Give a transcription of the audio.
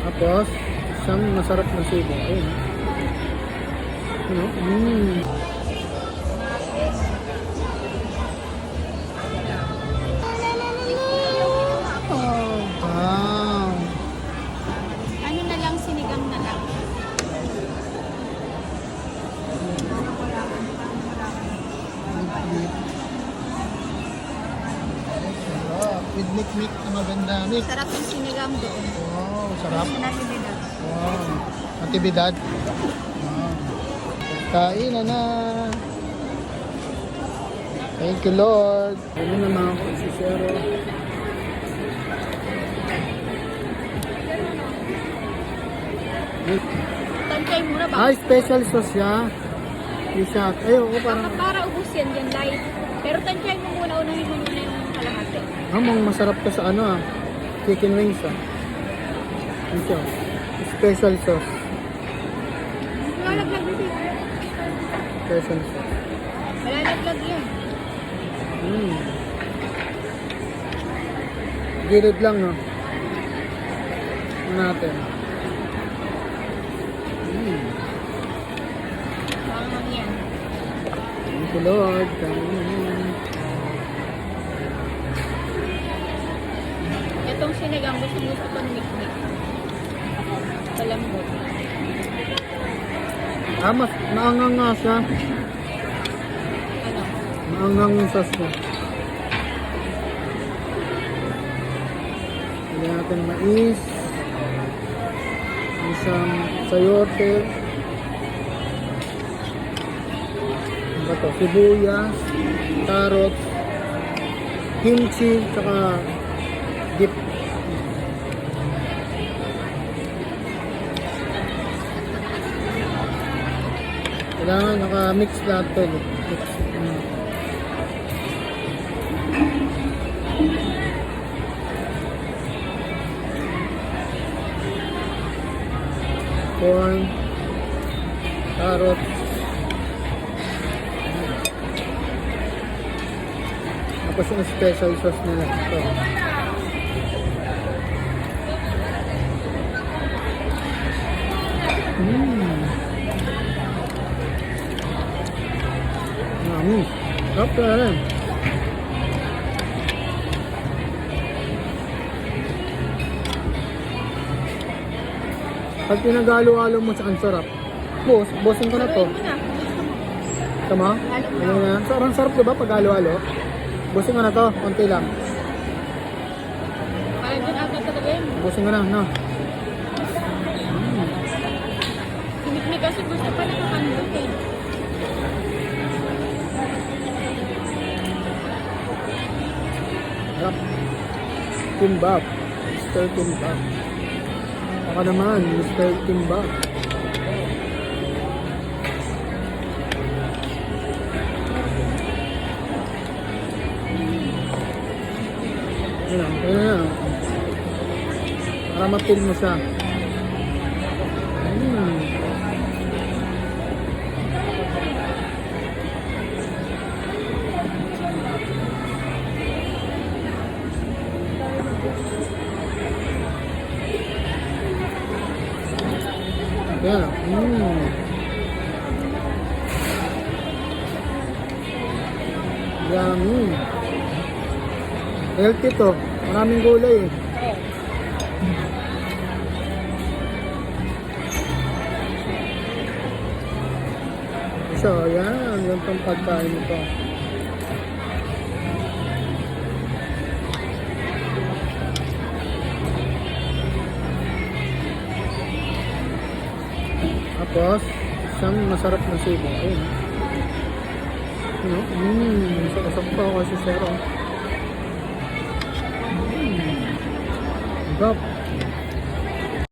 Tapos, isang masarap na subo. Ayun. Ano? Oh, wow. Ano na lang, sinigang na lang. With mik na maganda. Mik. Sarap yung sinigang doon. Wow, sarap. Sinasibidad. Wow. Antibidad. Wow. Kain na. Thank you, Lord. Ano na mga kusisero. Tansay muna ba? Ay, special sauce siya. Isa. Ay, oo, parang... Para ubus yan dyan, light. Pero tansay mo muna, unahin mo muna yung kalahati. Amang masarap ka sa ano chicken wings Ano siya? Special sauce. Malalaglag din. Special sauce. Malalaglag yan. Gilid lang, no? Ano natin? Pangang yan. Thank you, Lord. Kain. Itong sinigang, gusto pang mikmik. Malambot. Mas maangang nga siya. Ano? Maangang yung sauce niya. Lagyan natin mais. Isang sayote. Ano ba ito? Sibuyas. Carrots. Kimchi. Tsaka dip. Kailangan naka-mix lahat ito. Mix. Corn, carrots, tapos yung special sauce nila ito. Sarap na rin. Pag pinagalo-halo mo sa ang sarap. Bossing ko na to. Haluin mo na. Tama? Halo mo Ano na? Sarap sarap diba pag halo-halo? Bossing ko na to. Konti lang. Kaya dyan agad talaga yun. Bossing ko na, no? Mikmik kasi gusto pa nakakandot eh. Sarap. Kimbap. Mr. Kimbap. Ako naman, Mr. Kimbap. Ayan. Para mapil mo siya. Ayan. Yummy. Healthy to. Maraming gulay eh. So, ayan. Yung pang pagkain ito. Tapos, isang masarap na subo. Ayun. Ano? Masarap pa ako si Sero. Sarap.